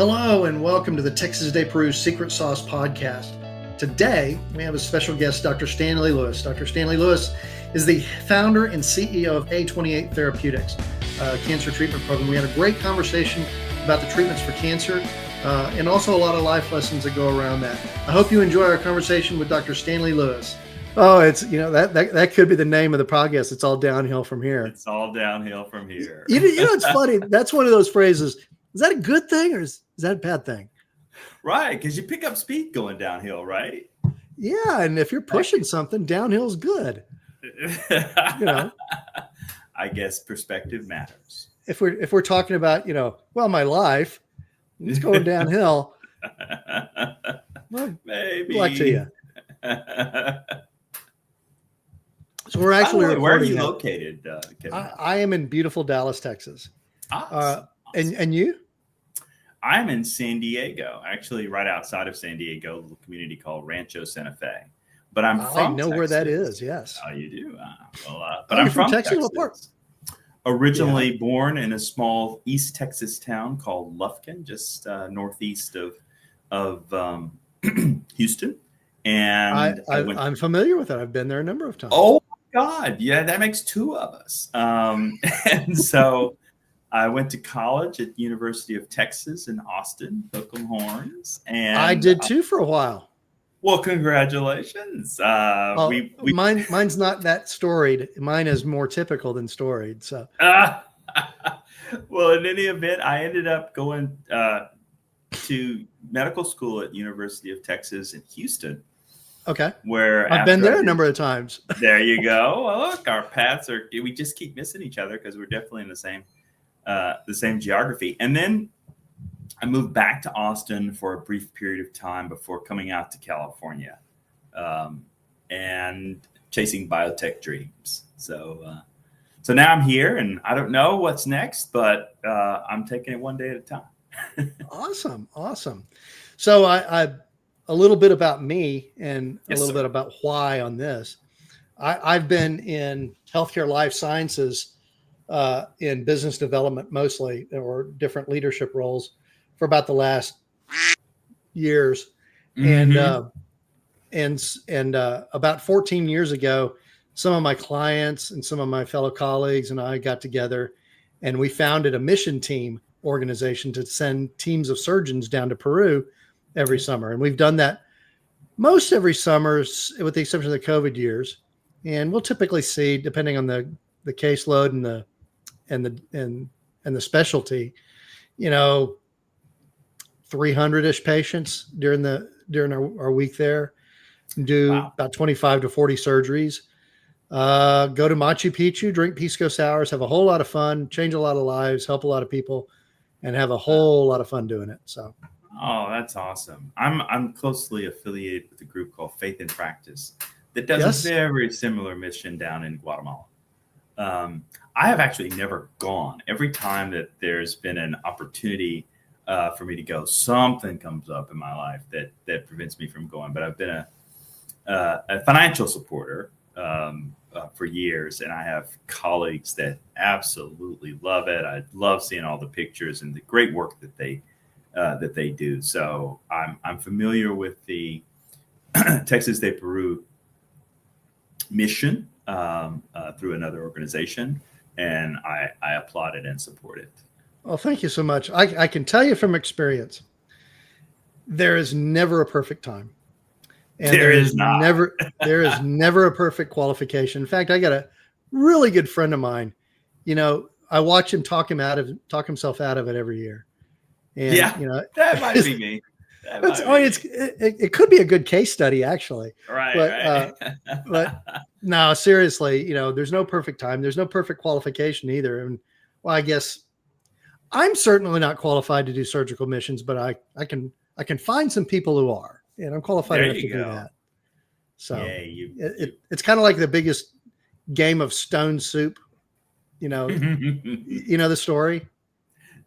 Hello and welcome to the Texas de Peru Secret Sauce Podcast. Today, we have a special guest, Dr. Stanley Lewis. Dr. Stanley Lewis is the founder and CEO of A28 Therapeutics, a cancer treatment program. We had a great conversation about the treatments for cancer and also a lot of life lessons that go around that. I hope you enjoy our conversation with Dr. Stanley Lewis. Oh, it's, that could be the name of the podcast. It's all downhill from here. It's all downhill from here. It's funny. That's one of those phrases. Is that a good thing or is that a bad thing? Right, because you pick up speed going downhill, right? Yeah, and if you're pushing something, downhill's good. I guess perspective matters. If we're talking about, my life, it's going downhill. Well, maybe. Luck to you. So we're actually where are you located, Kevin? I am in beautiful Dallas, Texas. Awesome. And you? I'm in San Diego, actually right outside of San Diego, a little community called Rancho Santa Fe. But I'm from I know Texas. Where that is, yes. Oh, you do? But I'm from Texas. What part? Originally born in a small East Texas town called Lufkin, just northeast of Houston. And I'm familiar with it. I've been there a number of times. Oh, my God. Yeah, that makes two of us. And so I went to college at the University of Texas in Austin, Hook'em Horns. And I did too for a while. Well, congratulations. Mine's not that storied. Mine is more typical than storied. So, well, in any event, I ended up going to medical school at University of Texas in Houston. Okay. Where I've been there a number of times. There you go. Well, look, our paths we just keep missing each other because we're definitely in the same geography. And then I moved back to Austin for a brief period of time before coming out to California and chasing biotech dreams. So now I'm here, and I don't know what's next, but I'm taking it one day at a time. Awesome. So I a little bit about me and a little bit about why on this. I've been in healthcare life sciences in business development mostly, or different leadership roles for about the last years. Mm-hmm. And about 14 years ago, some of my clients and some of my fellow colleagues and I got together and we founded a mission team organization to send teams of surgeons down to Peru every summer. And we've done that most every summer with the exception of the COVID years. And we'll typically see, depending on the caseload and the specialty, 300-ish patients during our week there, do about 25 to 40 surgeries, go to Machu Picchu, drink pisco sours, have a whole lot of fun, change a lot of lives, help a lot of people, and have a whole lot of fun doing it. So, oh, that's awesome. I'm closely affiliated with a group called Faith in Practice that does a very similar mission down in Guatemala. I have actually never gone. Every time that there's been an opportunity for me to go, something comes up in my life that prevents me from going. But I've been a financial supporter for years, and I have colleagues that absolutely love it. I love seeing all the pictures and the great work that they do. So I'm familiar with the Texas de Peru mission through another organization, and I applaud it and support it. Well, thank you so much. I can tell you from experience, there is never a perfect time. And there is never a perfect qualification. In fact, I got a really good friend of mine. I watch him talk himself out of it every year. And, that might be me. It could be a good case study, actually. Right. But no, seriously, there's no perfect time. There's no perfect qualification either. And I guess I'm certainly not qualified to do surgical missions, but I can find some people who are, and I'm qualified enough to do that. So it's kind of like the biggest game of stone soup. You know the story.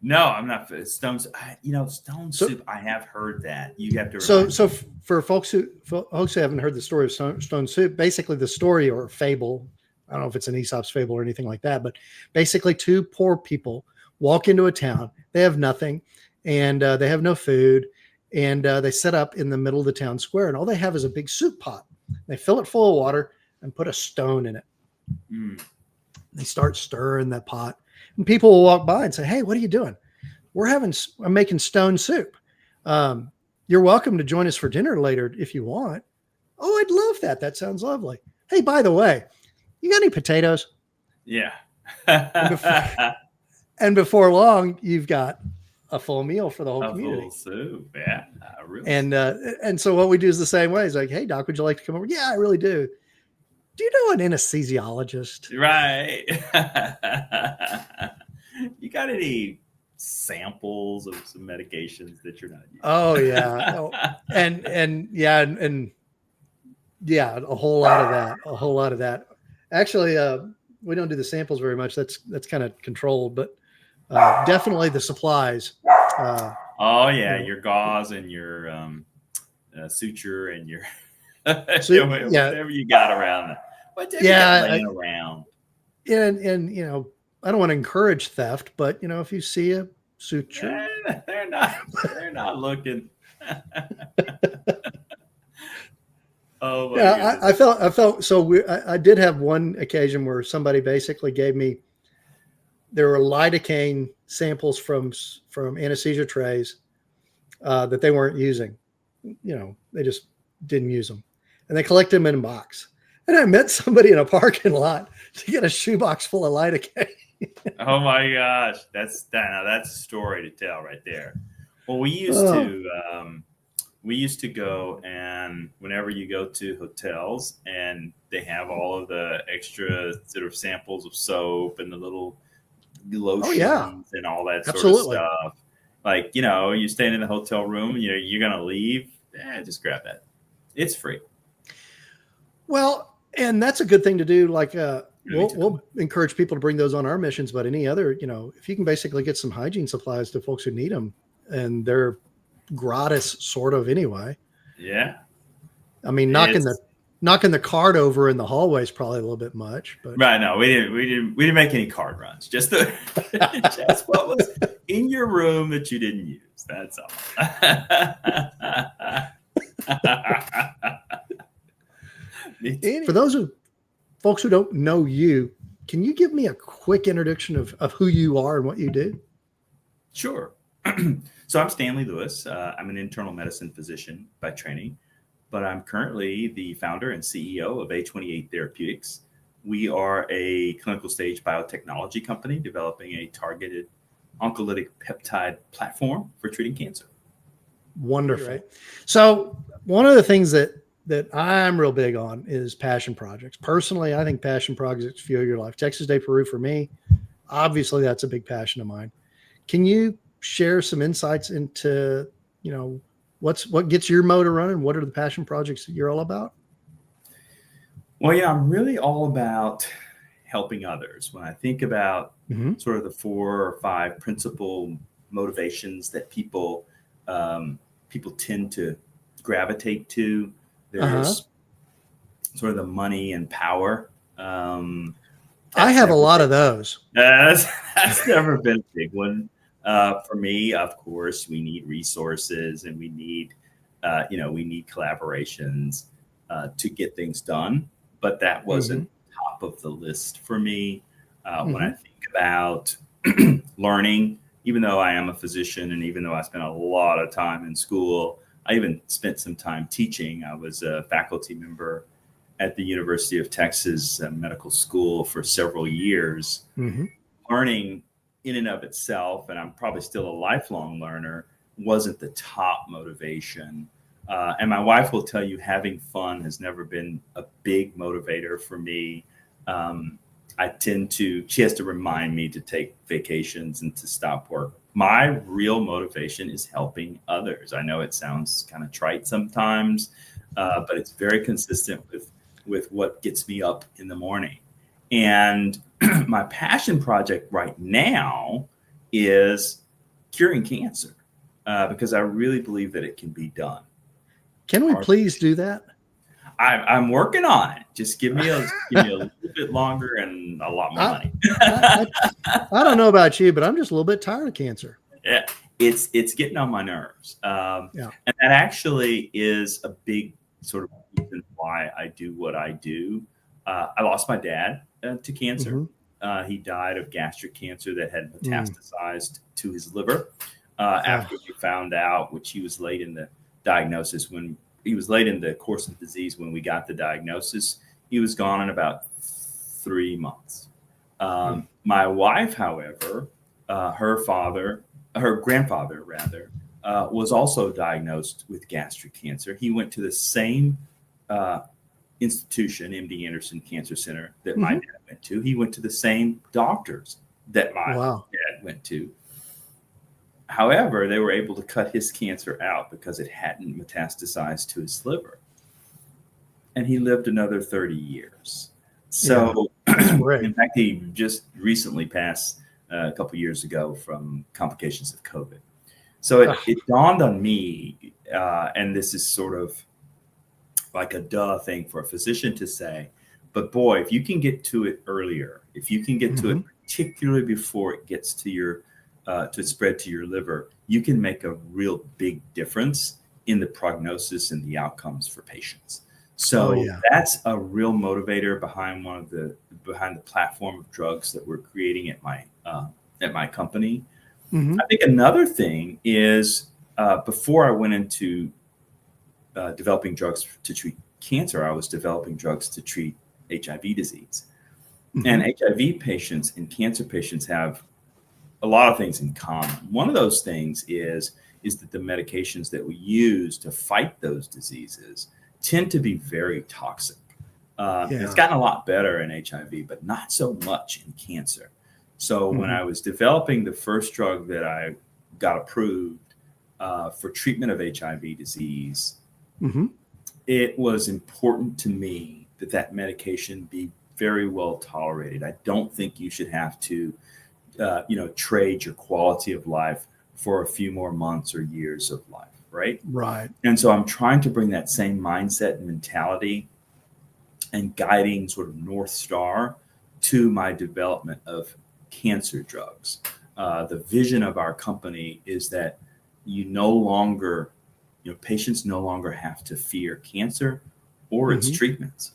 No, I'm not. Stone soup. I have heard that. You have to. So for folks who haven't heard the story of stone soup, basically the story or fable, I don't know if it's an Aesop's fable or anything like that, but basically two poor people walk into a town. They have nothing, and they have no food, and they set up in the middle of the town square, and all they have is a big soup pot. They fill it full of water and put a stone in it. They start stirring that pot, and people will walk by and say, "Hey, what are you doing?" I'm making stone soup. You're welcome to join us for dinner later if you want. Oh, I'd love that. That sounds lovely. Hey, by the way, you got any potatoes? Yeah. and before long, you've got a full meal for the whole community. Full soup. Yeah. Really. And so what we do is the same way. It's like, hey, Doc, would you like to come over? Yeah, I really do. Do you know an anesthesiologist? Right. You got any samples of some medications that you're not using? Oh yeah. And a whole lot of that. Actually, we don't do the samples very much. That's kind of controlled, but definitely the supplies. Your gauze and your suture and your whatever you got around. Whatever you got laying around. And I don't want to encourage theft, but if you see a suture, they're not looking. Oh yeah, I felt so. I did have one occasion where somebody basically gave me. There were lidocaine samples from anesthesia trays that they weren't using. They just didn't use them, and they collected them in a box. And I met somebody in a parking lot to get a shoebox full of lidocaine. Oh my gosh, that's a story to tell right there. Well, we used to go, and whenever you go to hotels and they have all of the extra sort of samples of soap and the little lotions and all that sort of stuff. Like, you're staying in the hotel room, you're going to leave. Just grab that. It's free. Well, and that's a good thing to do. Like, we'll encourage people to bring those on our missions, but any other, if you can basically get some hygiene supplies to folks who need them, and they're gratis sort of anyway. Yeah. I mean, knocking the card over in the hallway is probably a little bit much, but right. No, we didn't make any card runs. Just just what was in your room that you didn't use. That's all. For those folks who don't know you, can you give me a quick introduction of who you are and what you do? Sure. So I'm Stanley Lewis. I'm an internal medicine physician by training, but I'm currently the founder and CEO of A28 Therapeutics. We are a clinical stage biotechnology company developing a targeted oncolytic peptide platform for treating cancer. Wonderful. Right. So one of the things that I'm real big on is passion projects. Personally, I think passion projects fuel your life. Texas Day Peru for me, obviously that's a big passion of mine. Can you share some insights into, what gets your motor running? What are the passion projects that you're all about? Well, yeah, I'm really all about helping others. When I think about sort of the 4 or 5 principal motivations that people tend to gravitate to, there's sort of the money and power. I have a lot of those. That's never been a big one. For me, of course, we need resources and we need collaborations to get things done. But that wasn't top of the list for me. When I think about learning, even though I am a physician and even though I spent a lot of time in school, I even spent some time teaching. I was a faculty member at the University of Texas Medical School for several years. Learning in and of itself, and I'm probably still a lifelong learner, wasn't the top motivation. And my wife will tell you having fun has never been a big motivator for me. She has to remind me to take vacations and to stop work. My real motivation is helping others. I know it sounds kind of trite sometimes, but it's very consistent with what gets me up in the morning. And my passion project right now is curing cancer, because I really believe that it can be done. Can we please do that? I'm working on it. Just give me a little bit longer and a lot more money. I don't know about you, but I'm just a little bit tired of cancer. Yeah, it's getting on my nerves. And that actually is a big sort of reason why I do what I do. I lost my dad to cancer. He died of gastric cancer that had metastasized to his liver after we found out, which he was late in the diagnosis. When he was late in the course of the disease, when we got the diagnosis, he was gone in about 3 months. My wife, however, her grandfather rather, was also diagnosed with gastric cancer. He went to the same institution, MD Anderson Cancer Center, that my dad went to. He went to the same doctors that my dad went to. However, they were able to cut his cancer out because it hadn't metastasized to his liver. And he lived another 30 years. So, in fact, he just recently passed a couple years ago from complications of COVID. So it dawned on me, and this is sort of like a duh thing for a physician to say, but boy, if you can get to it earlier, if you can get to it particularly before it gets to your to spread to your liver, you can make a real big difference in the prognosis and the outcomes for patients. So that's a real motivator behind the platform of drugs that we're creating at my company. I think another thing is before I went into developing drugs to treat cancer, I was developing drugs to treat HIV disease. And HIV patients and cancer patients have a lot of things in common. One of those things is that the medications that we use to fight those diseases tend to be very toxic. It's gotten a lot better in HIV, but not so much in cancer. So when I was developing the first drug that I got approved for treatment of HIV disease, it was important to me that medication be very well tolerated. I don't think you should have to, trade your quality of life for a few more months or years of life, right? Right. And so I'm trying to bring that same mindset and mentality and guiding sort of North Star to my development of cancer drugs. The vision of our company is that patients no longer have to fear cancer or its treatments.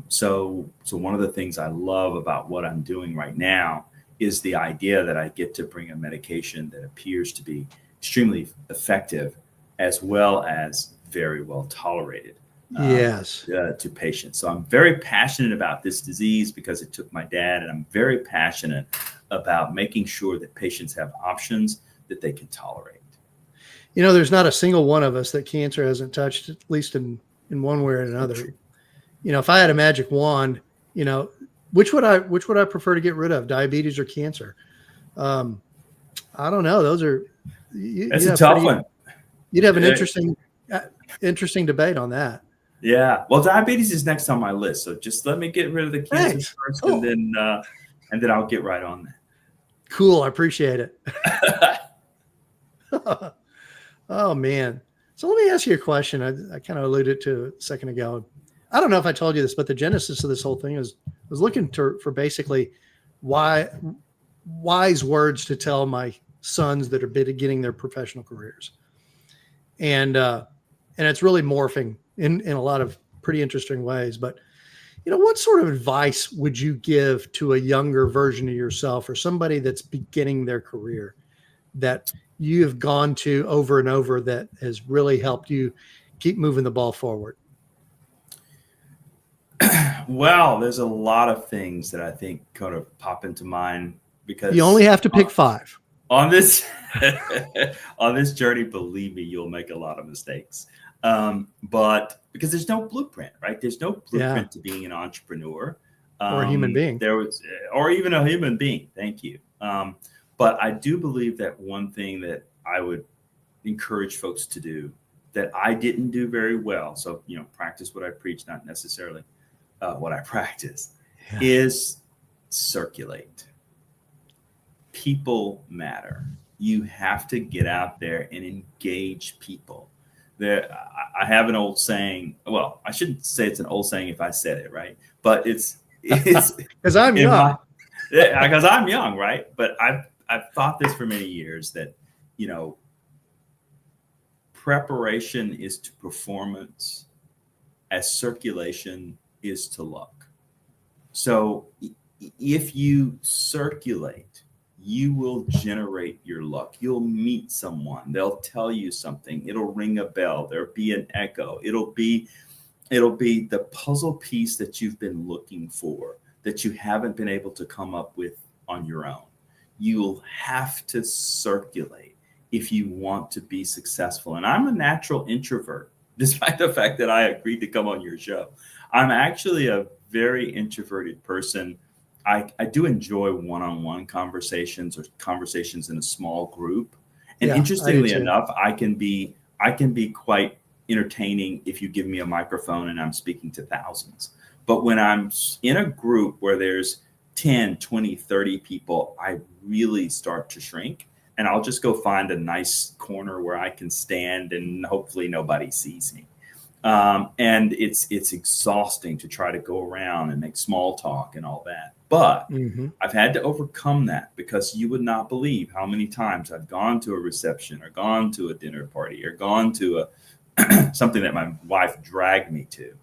So one of the things I love about what I'm doing right now is the idea that I get to bring a medication that appears to be extremely effective as well as very well tolerated to patients. So I'm very passionate about this disease because it took my dad, and I'm very passionate about making sure that patients have options that they can tolerate. There's not a single one of us that cancer hasn't touched, at least in one way or another. If I had a magic wand, which would I prefer to get rid of, diabetes or cancer? I don't know. That's a tough one. You'd have an interesting debate on that. Yeah. Well, diabetes is next on my list. So just let me get rid of the cancer first, cool. and then I'll get right on that. Cool. I appreciate it. Oh man. So let me ask you a question. I kind of alluded to it a second ago. I don't know if I told you this, but the genesis of this whole thing was looking for basically wise words to tell my sons that are beginning their professional careers. And it's really morphing in a lot of pretty interesting ways. But, what sort of advice would you give to a younger version of yourself or somebody that's beginning their career that you have gone to over and over that has really helped you keep moving the ball forward? Well, there's a lot of things that I think kind of pop into mind because you only have to pick 5 on this journey. Believe me, you'll make a lot of mistakes. But because there's no blueprint, right? There's no blueprint to being an entrepreneur or a human being. Or even a human being. Thank you. But I do believe that one thing that I would encourage folks to do that I didn't do very well. So, practice what I preach, not necessarily what I practice, is circulate. People matter. You have to get out there and engage people. I have an old saying. Well, I shouldn't say it's an old saying if I said it, right? But it's because I'm young. Because I'm young, right? But I've thought this for many years that preparation is to performance as circulation is to luck. So if you circulate, you will generate your luck. You'll meet someone. They'll tell you something. It'll ring a bell. There'll be an echo. It'll be the puzzle piece that you've been looking for that you haven't been able to come up with on your own. You'll have to circulate if you want to be successful. And I'm a natural introvert, despite the fact that I agreed to come on your show. I'm actually a very introverted person. I do enjoy one-on-one conversations or conversations in a small group. And interestingly enough, I can be quite entertaining if you give me a microphone and I'm speaking to thousands. But when I'm in a group where there's 10, 20, 30 people, I really start to shrink. And I'll just go find a nice corner where I can stand and hopefully nobody sees me. And it's exhausting to try to go around and make small talk and all that. But I've had to overcome that, because you would not believe how many times I've gone to a reception or gone to a dinner party or gone to something that my wife dragged me to,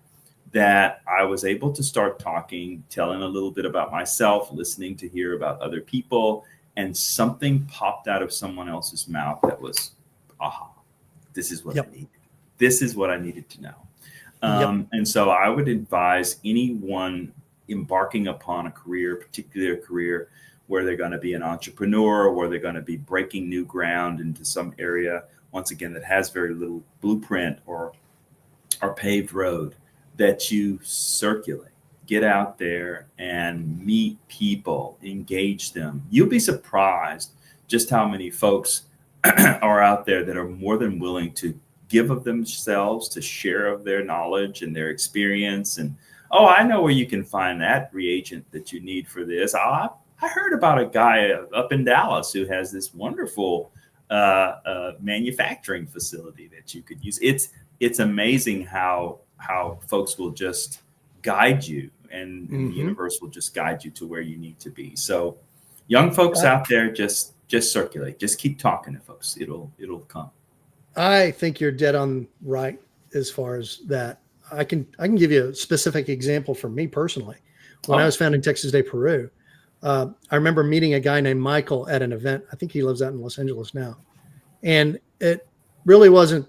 that I was able to start talking, telling a little bit about myself, listening to hear about other people, and something popped out of someone else's mouth that was, aha, this is what I needed. This is what I needed to know. And so I would advise anyone embarking upon a particular career, where they're going to be an entrepreneur, where they're going to be breaking new ground into some area, once again, that has very little blueprint or paved road, that you circulate, get out there and meet people, engage them. You'll be surprised just how many folks are out there that are more than willing to give of themselves, to share of their knowledge and their experience. And, oh, I know where you can find that reagent that you need for this. I heard about a guy up in Dallas who has this wonderful manufacturing facility that you could use. It's amazing how folks will just guide you, and the universe will just guide you to where you need to be. So young folks out there, just circulate, just keep talking to folks. It'll come. I think you're dead on right as far as that. I can give you a specific example from me personally. When I was founding Texas Day Peru, I remember meeting a guy named Michael at an event. I think he lives out in Los Angeles now. And it really wasn't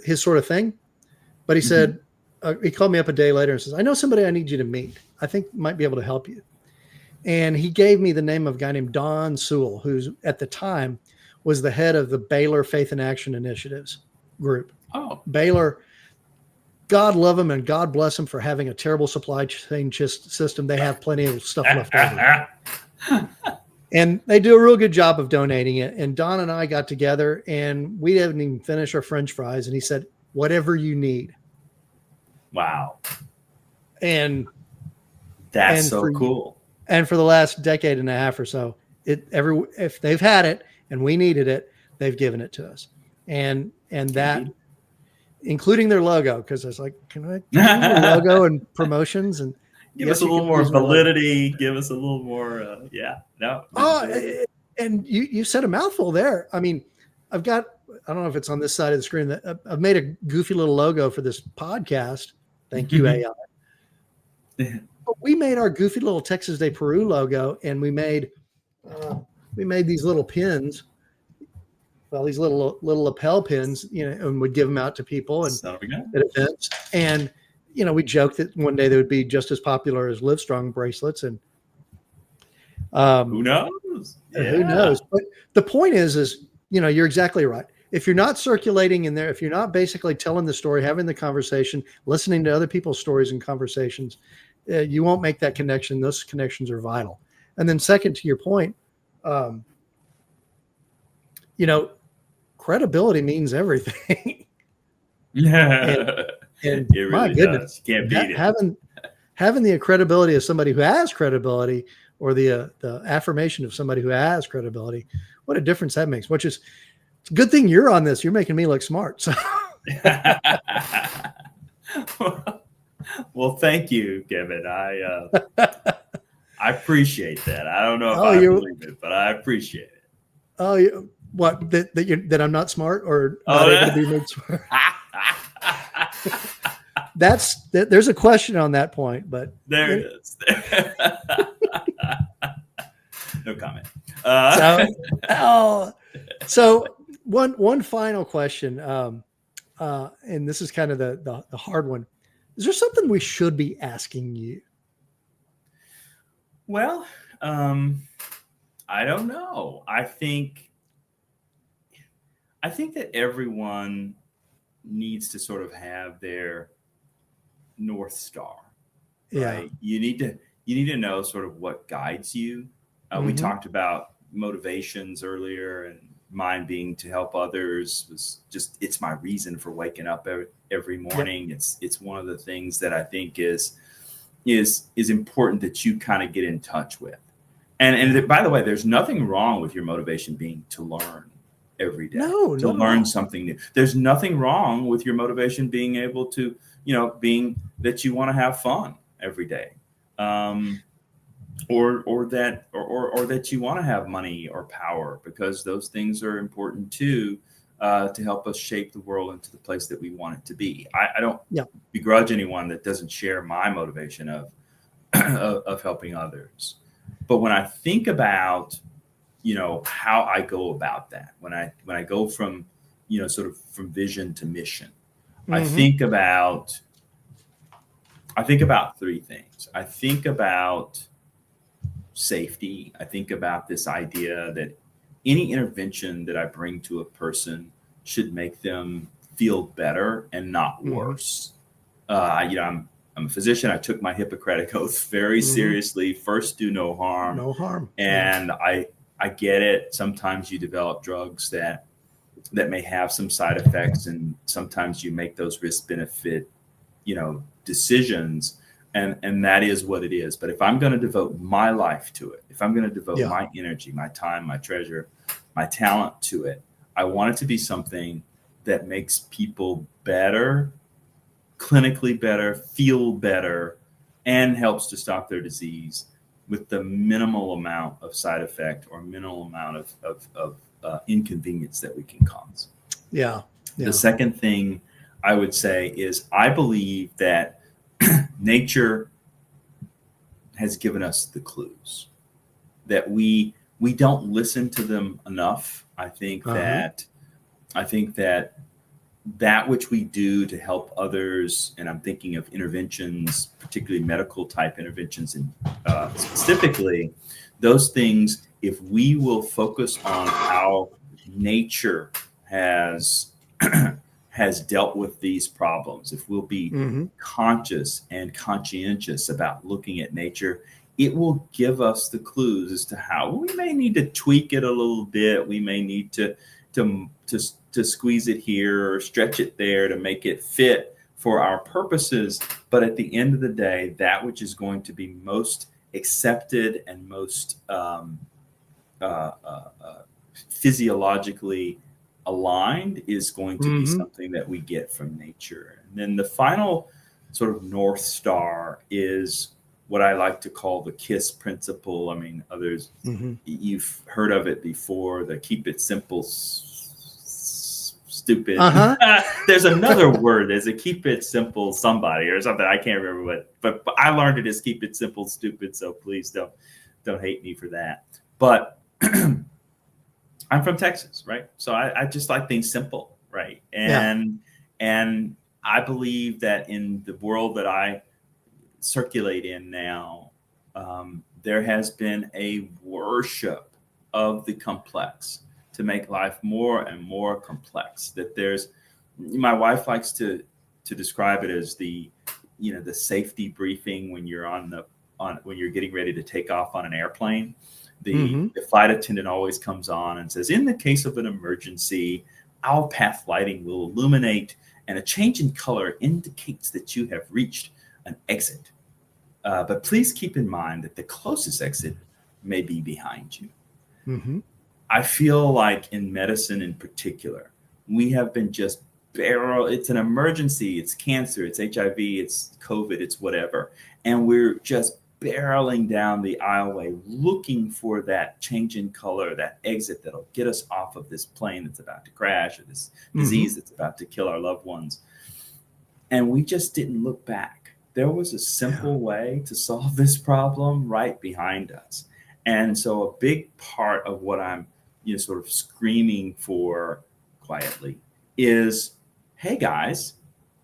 his sort of thing. But he said, he called me up a day later and says, I know somebody I need you to meet. I think might be able to help you. And he gave me the name of a guy named Don Sewell, who's at the time was the head of the Baylor Faith in Action Initiatives group. Baylor, God love them and God bless them for having a terrible supply chain system. They have plenty of stuff left over. And they do a real good job of donating it. And Don and I got together and we didn't even finish our French fries. And he said, whatever you need. Wow. And that's so cool. And for the last decade and a half or so, if they've had it and we needed it, they've given it to us. And that, including their logo, because I was like, can I their logo and promotions and give us a little more validity, give us a little more, and you said a mouthful there. I mean, I don't know if it's on this side of the screen, that I've made a goofy little logo for this podcast. Thank you, AI. But we made our goofy little Texas Day Peru logo, and we made these little pins. Well, these little lapel pins, and we'd give them out to people and at events. And we joked that one day they would be just as popular as Livestrong bracelets. And who knows? Who knows? But the point is you're exactly right. If you're not circulating in there, if you're not basically telling the story, having the conversation, listening to other people's stories and conversations, you won't make that connection. Those connections are vital. And then second, to your point, credibility means everything. Yeah. And it really my goodness, does. You can't beat it. Having the credibility of somebody who has credibility, or the affirmation of somebody who has credibility, what a difference that makes. Which is, it's a good thing you're on this. You're making me look smart. So. Well, thank you, Kevin. I appreciate that. I don't know if I believe it, but I appreciate it. What, that I'm not smart or Oh, not able to be made smart? There's a question on that point, but there it is. No comment. So one final question, and this is kind of the hard one. Is there something we should be asking you? Well, I don't know. I think that everyone needs to sort of have their North Star, right? You need to know sort of what guides you. We talked about motivations earlier, and mine being to help others was just, it's my reason for waking up every morning. Yep. It's one of the things that I think is important that you kind of get in touch with. And by the way, there's nothing wrong with your motivation being to learn every day, to learn something new. There's nothing wrong with your motivation being able to, being that you want to have fun every day. Or that you want to have money or power, because those things are important too, to help us shape the world into the place that we want it to be. I don't begrudge anyone that doesn't share my motivation of of helping others. But when I think about, how I go about that, when I go from, sort of from vision to mission, I think about three things. I think about safety. I think about this idea that any intervention that I bring to a person should make them feel better and not worse. I'm a physician. I took my Hippocratic oath very seriously. First, do no harm. No harm. And I get it. Sometimes you develop drugs that may have some side effects, and sometimes you make those risk benefit, decisions. And that is what it is. But if I'm going to devote my life to it, if I'm going to devote my energy, my time, my treasure, my talent to it, I want it to be something that makes people better, clinically better, feel better, and helps to stop their disease with the minimal amount of side effect or minimal amount of inconvenience that we can cause. Yeah. The second thing I would say is I believe that nature has given us the clues, that we don't listen to them enough. I think that which we do to help others, and I'm thinking of interventions, particularly medical type interventions, and specifically those things, if we will focus on how nature has dealt with these problems, if we'll be conscious and conscientious about looking at nature, it will give us the clues as to how we may need to tweak it a little bit. We may need to squeeze it here or stretch it there to make it fit for our purposes. But at the end of the day, that which is going to be most accepted and most physiologically aligned is going to be something that we get from nature. And then the final sort of North Star is what I like to call the KISS principle. I mean, others, you've heard of it before, the keep it simple, stupid. There's another word. There's a keep it simple somebody or something. I can't remember what, but I learned it as keep it simple, stupid. So please don't hate me for that. But I'm from Texas, right? So I just like things simple, right? And I believe that in the world that I circulate in now, there has been a worship of the complex to make life more and more complex. That my wife likes to describe it as the safety briefing when you're when you're getting ready to take off on an airplane. The flight attendant always comes on and says, in the case of an emergency, our path lighting will illuminate, and a change in color indicates that you have reached an exit. But please keep in mind that the closest exit may be behind you. I feel like in medicine in particular, we have been just it's an emergency, it's cancer, it's HIV, it's COVID, it's whatever. And we're just barreling down the aisleway, looking for that change in color, that exit that'll get us off of this plane that's about to crash, or this disease that's about to kill our loved ones. And we just didn't look back. There was a simple way to solve this problem right behind us. And so a big part of what I'm, sort of screaming for quietly is, hey guys,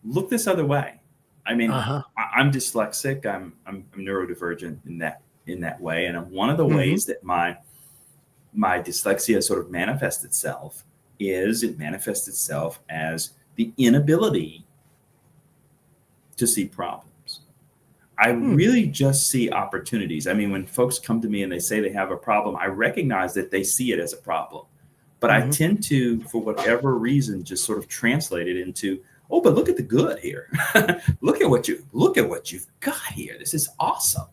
look this other way. I mean, I'm dyslexic. I'm neurodivergent in that way. And one of the ways that my dyslexia sort of manifests itself as the inability to see problems. I really just see opportunities. I mean, when folks come to me and they say they have a problem, I recognize that they see it as a problem. But I tend to, for whatever reason, just sort of translate it into, oh, but look at the good here. look at what you've got here. This is awesome.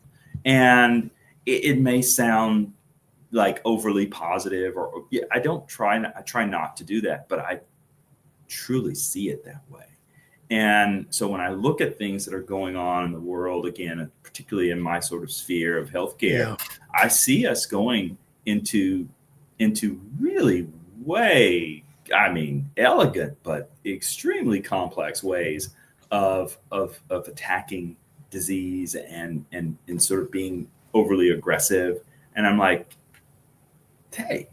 And it may sound like overly positive, or I try not to do that, but I truly see it that way. And so when I look at things that are going on in the world, again, particularly in my sort of sphere of healthcare, I see us going into really elegant but extremely complex ways of attacking disease and sort of being overly aggressive. And I'm like, hey,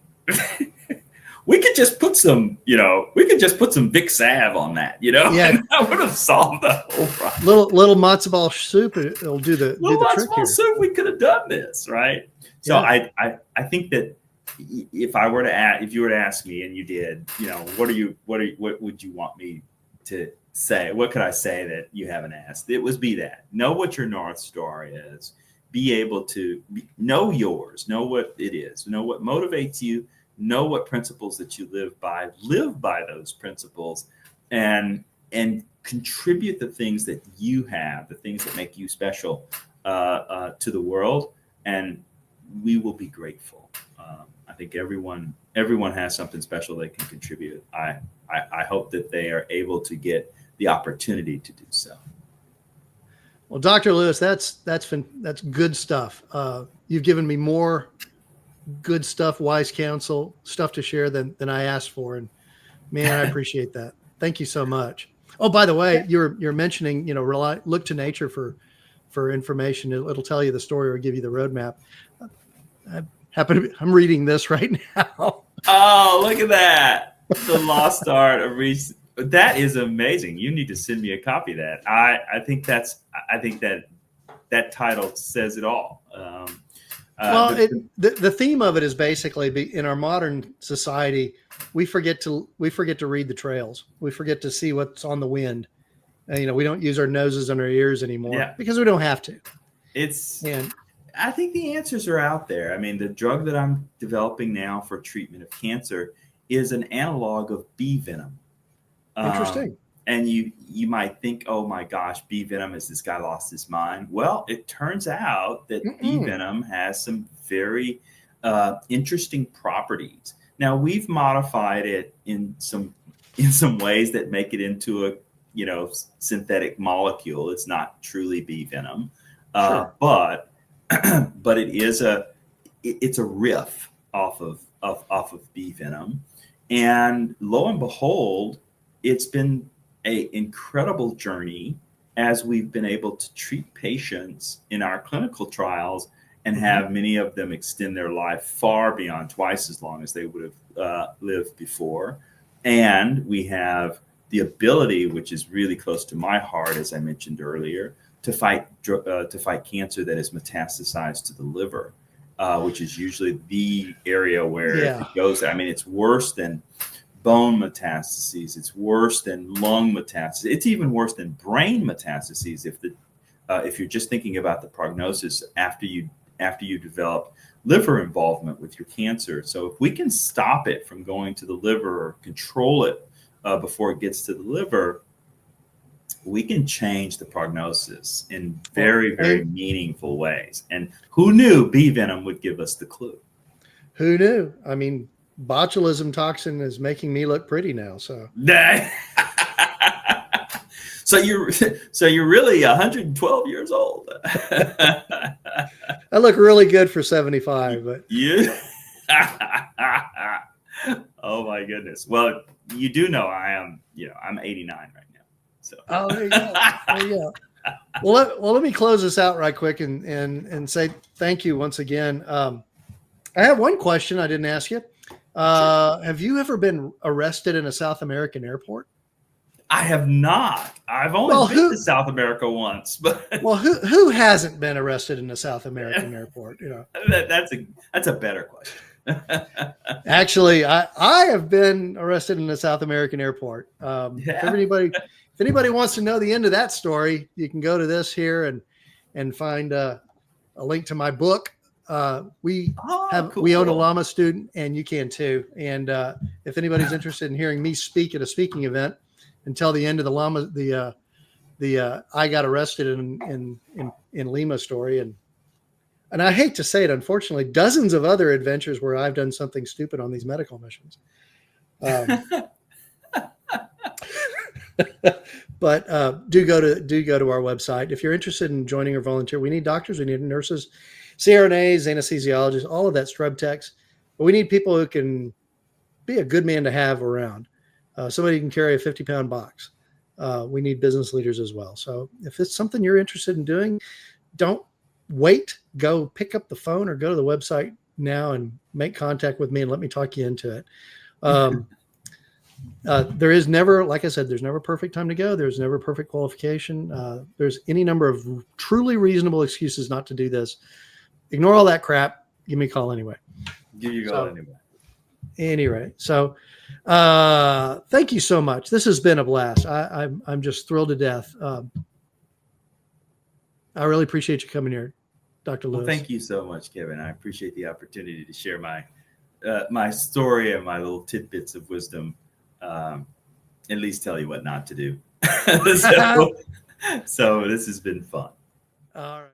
we could just put some Vic Salve on that, and that would have solved the whole problem. Little matzo ball soup, it'll do the trick here. Soup, we could have done this, right? So I think that if you were to ask me, and you did, what would you want me to say? What could I say that you haven't asked? It was know what your North Star is, be able to know yours, know what it is, know what motivates you, know what principles that you live by those principles, and contribute the things that you have, the things that make you special to the world, and we will be grateful. I think everyone has something special they can contribute. I hope that they are able to get the opportunity to do so. Well, Dr. Lewis, that's good stuff. You've given me more good stuff, wise counsel, stuff to share than I asked for. And man, I appreciate that. Thank you so much. Oh, by the way, you're mentioning, look to nature for information. It'll tell you the story or give you the roadmap. I'm reading this right now. Oh, look at that. The Lost Art of Reach. That is amazing. You need to send me a copy of that. I think that title says it all. The theme of it is basically, in our modern society, we forget to read the trails. We forget to see what's on the wind. We don't use our noses and our ears anymore because we don't have to. I think the answers are out there. I mean, the drug that I'm developing now for treatment of cancer is an analog of bee venom. Interesting. And you might think, oh my gosh, bee venom, has this guy lost his mind? Well, it turns out that bee venom has some very interesting properties. Now, we've modified it in some ways that make it into a synthetic molecule. It's not truly bee venom, but it's a riff off of bee venom, and lo and behold, it's been an incredible journey as we've been able to treat patients in our clinical trials and have many of them extend their life far beyond twice as long as they would have lived before. And we have the ability, which is really close to my heart, as I mentioned earlier, to fight cancer that is metastasized to the liver, which is usually the area where it goes. I mean, it's worse than bone metastases. It's worse than lung metastases. It's even worse than brain metastases if you're just thinking about the prognosis after you develop liver involvement with your cancer. So if we can stop it from going to the liver or control it before it gets to the liver, we can change the prognosis in very, very meaningful ways. And who knew bee venom would give us the clue? Who knew? I mean, botulism toxin is making me look pretty now. So you're really 112 years old. I look really good for 75, but you. Oh my goodness. Well, you do know I am. I'm 89 right now. So. Oh, there you go. There you go. Well, let me close this out right quick and say thank you once again. I have one question I didn't ask you. Sure. Have you ever been arrested in a South American airport? I have not. I've only been to South America once, but who hasn't been arrested in a South American airport? That's a better question. Actually, I have been arrested in a South American airport. If anybody wants to know the end of that story, you can go to this here and find a link to my book. We own a llama student, and you can too. And if anybody's interested in hearing me speak at a speaking event until the end of the llama, the I got arrested in Lima story, and I hate to say it, unfortunately, dozens of other adventures where I've done something stupid on these medical missions. But do go to our website if you're interested in joining or volunteer. We need doctors, we need nurses, CRNAs, anesthesiologists, all of that, scrub techs. But we need people who can be a good man to have around. Somebody who can carry a 50-pound box. We need business leaders as well. So if it's something you're interested in doing, don't wait. Go pick up the phone or go to the website now and make contact with me and let me talk you into it. There is never, like I said, there's never a perfect time to go. There's never perfect qualification. There's any number of truly reasonable excuses not to do this. Ignore all that crap. Give me a call anyway. Give you a call anyway. Anyway, so thank you so much. This has been a blast. I'm just thrilled to death. I really appreciate you coming here, Dr. Lewis. Well, thank you so much, Kevin. I appreciate the opportunity to share my story and my little tidbits of wisdom. At least tell you what not to do. So this has been fun. All right.